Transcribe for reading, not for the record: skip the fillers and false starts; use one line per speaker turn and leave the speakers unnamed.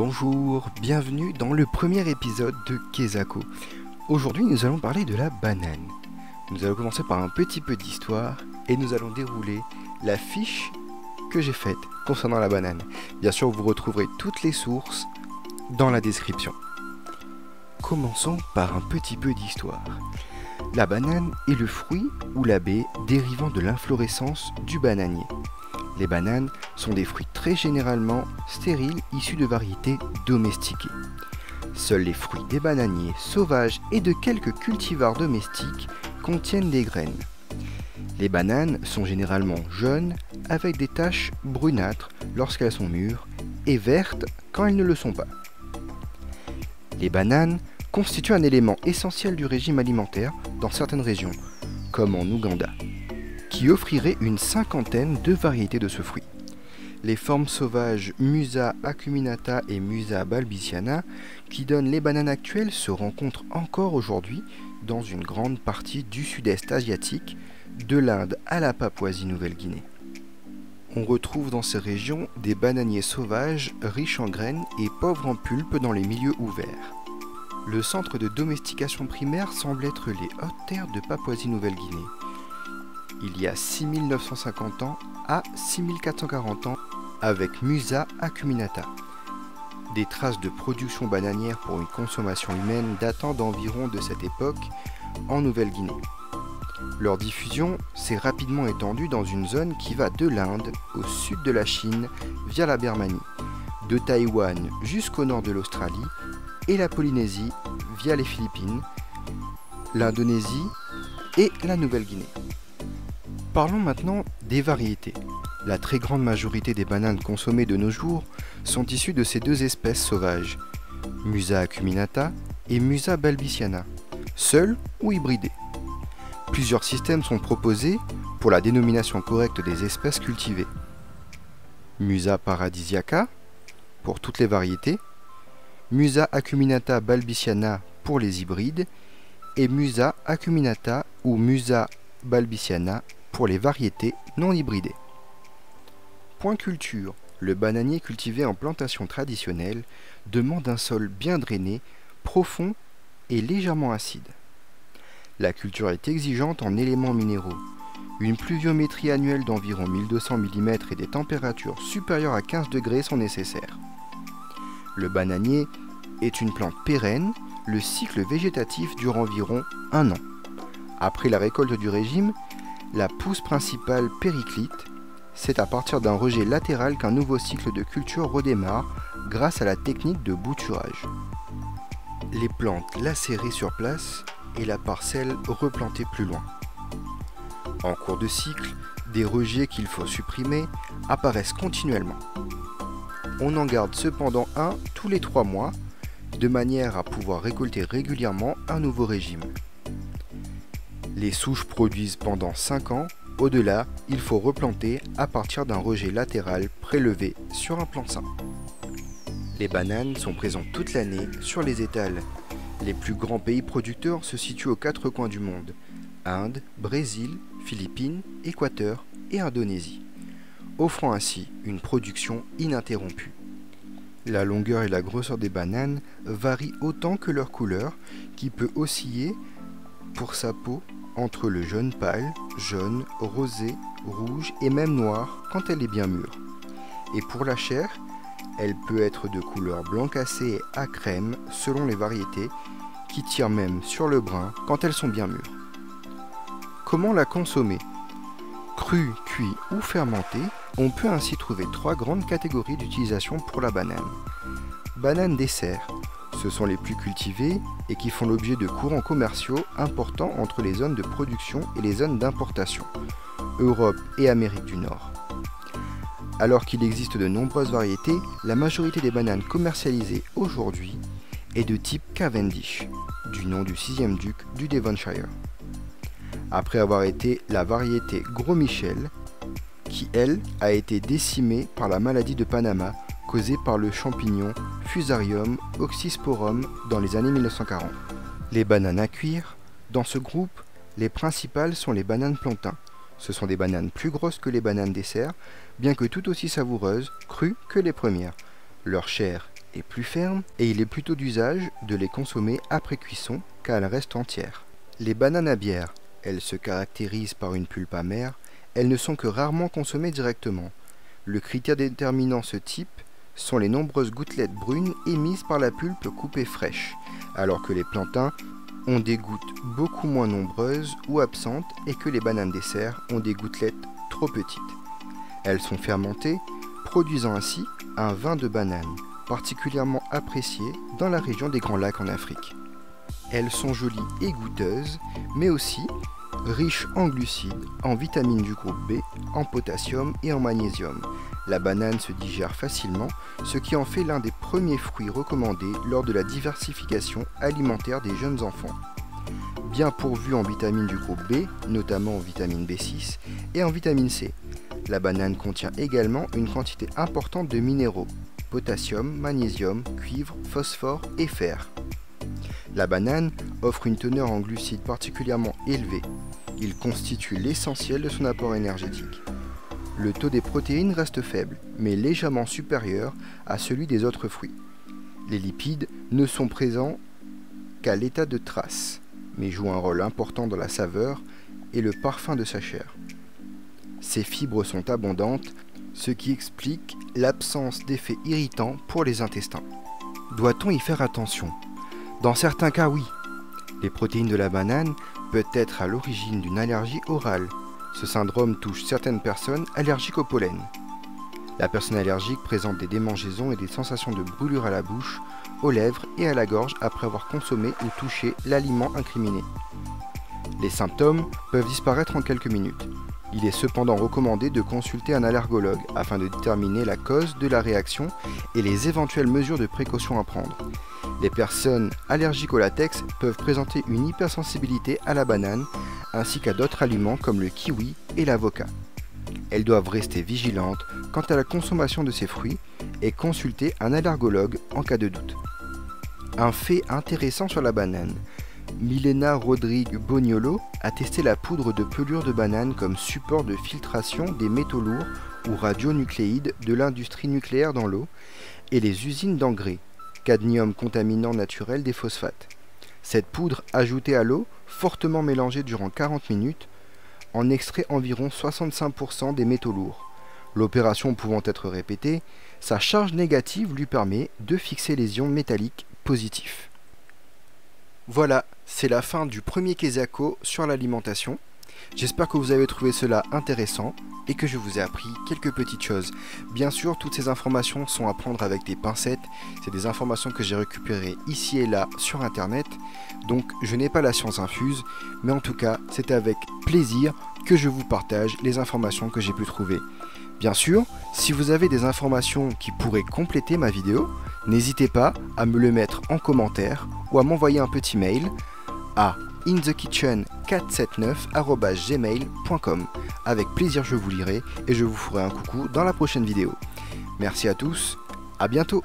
Bonjour, bienvenue dans le premier épisode de Kezako. Aujourd'hui nous allons parler de la banane. Nous allons commencer par un petit peu d'histoire et nous allons dérouler la fiche que j'ai faite concernant la banane. Bien sûr vous retrouverez toutes les sources dans la description. Commençons par un petit peu d'histoire. La banane est le fruit ou la baie dérivant de l'inflorescence du bananier. Les bananes sont des fruits très généralement stériles issus de variétés domestiquées. Seuls les fruits des bananiers sauvages et de quelques cultivars domestiques contiennent des graines. Les bananes sont généralement jaunes avec des taches brunâtres lorsqu'elles sont mûres et vertes quand elles ne le sont pas. Les bananes constituent un élément essentiel du régime alimentaire dans certaines régions, comme en Ouganda, qui offrirait une cinquantaine de variétés de ce fruit. Les formes sauvages Musa acuminata et Musa balbiciana, qui donnent les bananes actuelles, se rencontrent encore aujourd'hui dans une grande partie du sud-est asiatique, de l'Inde à la Papouasie-Nouvelle-Guinée. On retrouve dans ces régions des bananiers sauvages riches en graines et pauvres en pulpe dans les milieux ouverts. Le centre de domestication primaire semble être les hautes terres de Papouasie-Nouvelle-Guinée. Il y a 6950 ans à 6440 ans avec Musa acuminata. Des traces de production bananière pour une consommation humaine datant d'environ de cette époque en Nouvelle-Guinée. Leur diffusion s'est rapidement étendue dans une zone qui va de l'Inde au sud de la Chine via la Birmanie, de Taïwan jusqu'au nord de l'Australie et la Polynésie via les Philippines, l'Indonésie et la Nouvelle-Guinée. Parlons maintenant des variétés. La très grande majorité des bananes consommées de nos jours sont issues de ces deux espèces sauvages, Musa acuminata et Musa balbiciana, seules ou hybridées. Plusieurs systèmes sont proposés pour la dénomination correcte des espèces cultivées. Musa paradisiaca pour toutes les variétés, Musa acuminata balbiciana pour les hybrides et Musa acuminata ou Musa balbiciana pour les variétés non hybridées. Point culture. Le bananier cultivé en plantation traditionnelle demande un sol bien drainé, profond et légèrement acide. La culture est exigeante en éléments minéraux. Une pluviométrie annuelle d'environ 1200 mm et des températures supérieures à 15 degrés sont nécessaires. Le bananier est une plante pérenne, le cycle végétatif dure environ 1 an. Après la récolte du régime, la pousse principale périclite, c'est à partir d'un rejet latéral qu'un nouveau cycle de culture redémarre grâce à la technique de bouturage. Les plantes lacérées sur place et la parcelle replantée plus loin. En cours de cycle, des rejets qu'il faut supprimer apparaissent continuellement. On en garde cependant un tous les 3 mois, de manière à pouvoir récolter régulièrement un nouveau régime. Les souches produisent pendant 5 ans, au-delà, il faut replanter à partir d'un rejet latéral prélevé sur un plant sain. Les bananes sont présentes toute l'année sur les étals. Les plus grands pays producteurs se situent aux 4 coins du monde: Inde, Brésil, Philippines, Équateur et Indonésie, offrant ainsi une production ininterrompue. La longueur et la grosseur des bananes varient autant que leur couleur, qui peut osciller pour sa peau entre le jaune pâle, jaune, rosé, rouge et même noir quand elle est bien mûre. Et pour la chair, elle peut être de couleur blanc cassé à crème selon les variétés, qui tirent même sur le brun quand elles sont bien mûres. Comment la consommer? Crue, cuit ou fermentée, on peut ainsi trouver 3 grandes catégories d'utilisation pour la banane. Banane dessert. Ce sont les plus cultivés et qui font l'objet de courants commerciaux importants entre les zones de production et les zones d'importation, Europe et Amérique du Nord. Alors qu'il existe de nombreuses variétés, la majorité des bananes commercialisées aujourd'hui est de type Cavendish, du nom du 6e duc du Devonshire. Après avoir été la variété Gros Michel, qui elle a été décimée par la maladie de Panama causée par le champignon Fusarium oxysporum dans les années 1940. Les bananes à cuire. Dans ce groupe, les principales sont les bananes plantains. Ce sont des bananes plus grosses que les bananes dessert, bien que tout aussi savoureuses, crues que les premières. Leur chair est plus ferme et il est plutôt d'usage de les consommer après cuisson car elles restent entières. Les bananes à bière, elles se caractérisent par une pulpe amère, elles ne sont que rarement consommées directement. Le critère déterminant ce type sont les nombreuses gouttelettes brunes émises par la pulpe coupée fraîche, alors que les plantains ont des gouttes beaucoup moins nombreuses ou absentes et que les bananes dessert ont des gouttelettes trop petites. Elles sont fermentées, produisant ainsi un vin de banane, particulièrement apprécié dans la région des Grands Lacs en Afrique. Elles sont jolies et goûteuses, mais aussi riches en glucides, en vitamines du groupe B, en potassium et en magnésium. La banane se digère facilement, ce qui en fait l'un des premiers fruits recommandés lors de la diversification alimentaire des jeunes enfants. Bien pourvue en vitamines du groupe B, notamment en vitamine B6 et en vitamine C. La banane contient également une quantité importante de minéraux, potassium, magnésium, cuivre, phosphore et fer. La banane offre une teneur en glucides particulièrement élevée. Il constitue l'essentiel de son apport énergétique. Le taux des protéines reste faible, mais légèrement supérieur à celui des autres fruits. Les lipides ne sont présents qu'à l'état de trace, mais jouent un rôle important dans la saveur et le parfum de sa chair. Ces fibres sont abondantes, ce qui explique l'absence d'effets irritants pour les intestins. Doit-on y faire attention ? Dans certains cas, oui. Les protéines de la banane peuvent être à l'origine d'une allergie orale. Ce syndrome touche certaines personnes allergiques au pollen. La personne allergique présente des démangeaisons et des sensations de brûlure à la bouche, aux lèvres et à la gorge après avoir consommé ou touché l'aliment incriminé. Les symptômes peuvent disparaître en quelques minutes. Il est cependant recommandé de consulter un allergologue afin de déterminer la cause de la réaction et les éventuelles mesures de précaution à prendre. Les personnes allergiques au latex peuvent présenter une hypersensibilité à la banane ainsi qu'à d'autres aliments comme le kiwi et l'avocat. Elles doivent rester vigilantes quant à la consommation de ces fruits et consulter un allergologue en cas de doute. Un fait intéressant sur la banane. Milena Rodrigue Boniolo a testé la poudre de pelure de banane comme support de filtration des métaux lourds ou radionucléides de l'industrie nucléaire dans l'eau et les usines d'engrais, cadmium contaminant naturel des phosphates. Cette poudre ajoutée à l'eau, fortement mélangée durant 40 minutes, en extrait environ 65% des métaux lourds. L'opération pouvant être répétée, sa charge négative lui permet de fixer les ions métalliques positifs. Voilà, c'est la fin du premier Kezako sur l'alimentation. J'espère que vous avez trouvé cela intéressant et que je vous ai appris quelques petites choses. Bien sûr, toutes ces informations sont à prendre avec des pincettes. C'est des informations que j'ai récupérées ici et là sur internet. Donc je n'ai pas la science infuse, mais en tout cas, c'est avec plaisir que je vous partage les informations que j'ai pu trouver. Bien sûr, si vous avez des informations qui pourraient compléter ma vidéo, n'hésitez pas à me le mettre en commentaire ou à m'envoyer un petit mail à inthekitchen479@gmail.com. Avec plaisir, je vous lirai et je vous ferai un coucou dans la prochaine vidéo. Merci à tous, à bientôt.